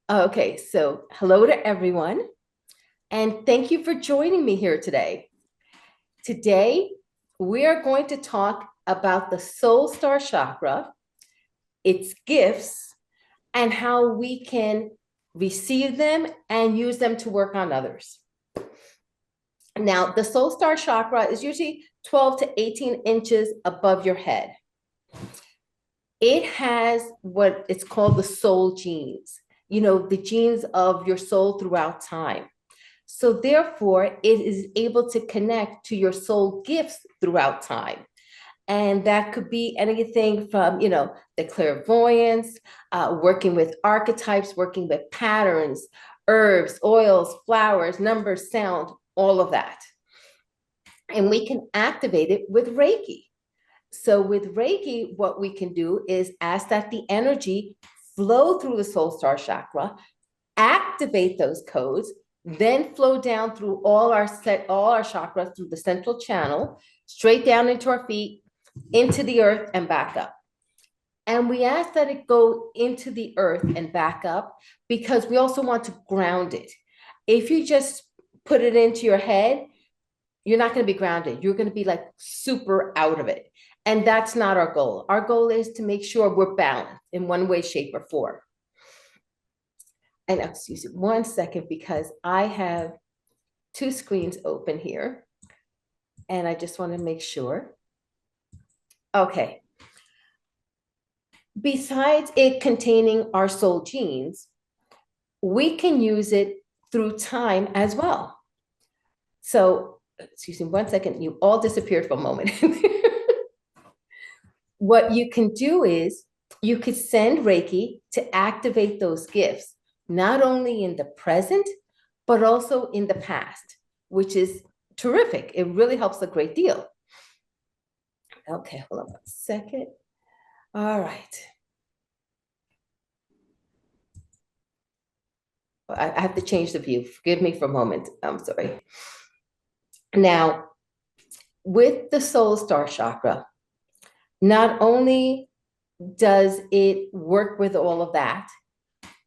Okay, so hello to everyone, and thank you for joining me here today. Today, we are going to talk about the soul star chakra, its gifts, and how we can receive them and use them to work on others. Now, the soul star chakra is usually 12 to 18 inches above your head. It has what it's called the soul genes, the genes of your soul throughout time. So therefore, it is able to connect to your soul gifts throughout time. And that could be anything from, the clairvoyance, working with archetypes, working with patterns, herbs, oils, flowers, numbers, sound, all of that. And we can activate it with Reiki. So with Reiki, what we can do is ask that the energy flow through the soul star chakra, activate those codes, then flow down through all our chakras through the central channel, straight down into our feet, into the earth and back up. And we ask that it go into the earth and back up because we also want to ground it. If you just put it into your head, you're not going to be grounded. You're going to be like super out of it. And that's not our goal. Our goal is to make sure we're balanced in one way, shape, or form. And excuse me 1 second, because I have two screens open here. And I just want to make sure. Okay. Besides it containing our soul genes, we can use it through time as well. So, excuse me 1 second, you all disappeared for a moment. What you can do is you could send Reiki to activate those gifts, not only in the present, but also in the past, which is terrific. It really helps a great deal. Okay, hold on 1 second. All right. I have to change the view. Forgive me for a moment. I'm sorry. Now, with the soul star chakra, not only does it work with all of that,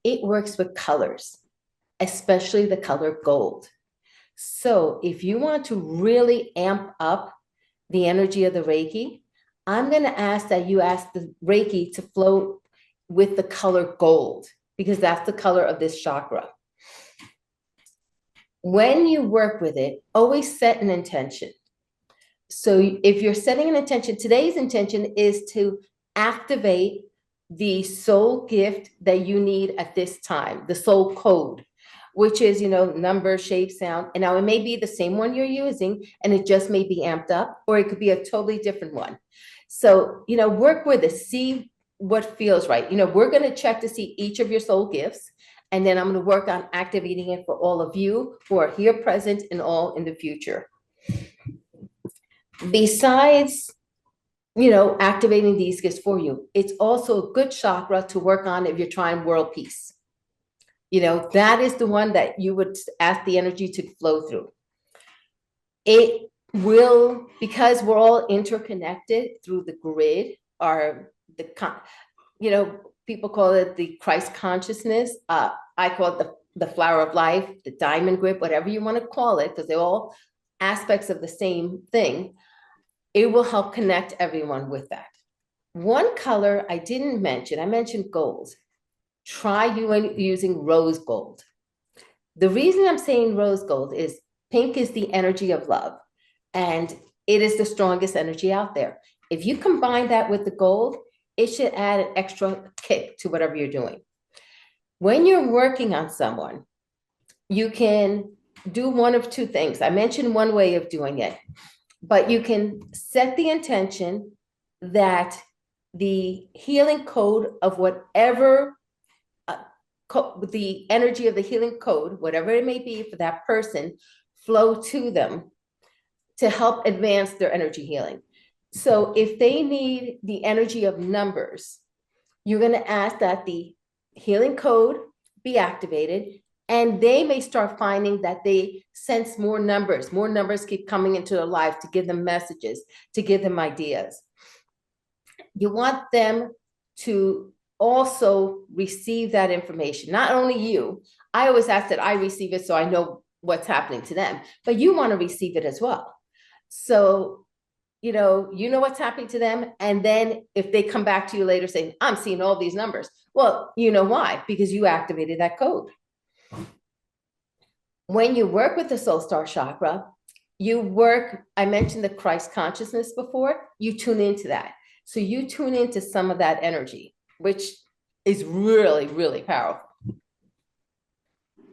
it works with colors, especially the color gold. So if you want to really amp up the energy of the Reiki, I'm going to ask that you ask the Reiki to flow with the color gold, because that's the color of this chakra. When you work with it, always set an intention. So if you're setting an intention, today's intention is to activate the soul gift that you need at this time, the soul code, which is, number, shape, sound. And now it may be the same one you're using and it just may be amped up, or it could be a totally different one. So, work with it, see what feels right. We're going to check to see each of your soul gifts. And then I'm going to work on activating it for all of you who are here present and all in the future. Besides, activating these gifts for you, it's also a good chakra to work on if you're trying world peace. That is the one that you would ask the energy to flow through. It will, because we're all interconnected through the grid, or people call it the Christ consciousness. I call it the flower of life, the diamond grid, whatever you want to call it, because they're all aspects of the same thing. It will help connect everyone with that. One color I didn't mention, I mentioned gold. Try using rose gold. The reason I'm saying rose gold is pink is the energy of love, and it is the strongest energy out there. If you combine that with the gold, it should add an extra kick to whatever you're doing. When you're working on someone, you can do one of two things. I mentioned one way of doing it, but you can set the intention that the healing code of whatever, the energy of the healing code, whatever it may be for that person, flow to them to help advance their energy healing. So if they need the energy of numbers, you're going to ask that the healing code be activated, and they may start finding that they sense more numbers. More numbers keep coming into their life to give them messages, to give them ideas. You want them to also receive that information. Not only you, I always ask that I receive it so I know what's happening to them, but you want to receive it as well. So, you know what's happening to them. And then if they come back to you later saying, I'm seeing all these numbers, well, you know why? Because you activated that code. When you work with the soul star chakra, I mentioned the Christ consciousness before, you tune into that. So you tune into some of that energy, which is really, really powerful.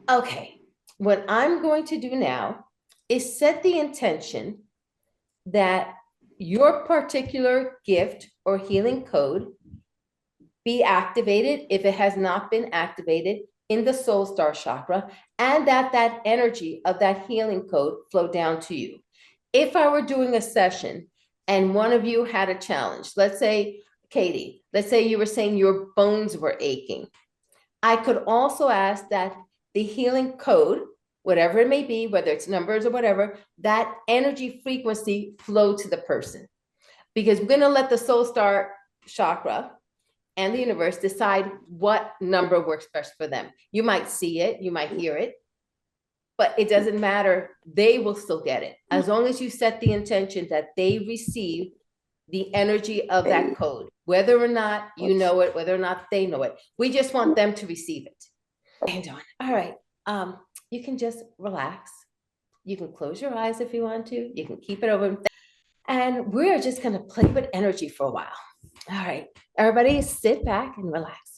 Okay, what I'm going to do now is set the intention that your particular gift or healing code be activated if it has not been activated in the soul star chakra, and that energy of that healing code flow down to you. If I were doing a session and one of you had a challenge, let's say, Katie, let's say you were saying your bones were aching. I could also ask that the healing code, whatever it may be, whether it's numbers or whatever, that energy frequency flow to the person. Because we're going to let the soul star chakra and the universe decide what number works best for them. You might see it, you might hear it, but it doesn't matter. They will still get it. As long as you set the intention that they receive the energy of that code, whether or not you know it, whether or not they know it. We just want them to receive it. And on. All right. You can just relax. You can close your eyes if you want to. You can keep it open. And we're just going to play with energy for a while. All right. Everybody sit back and relax.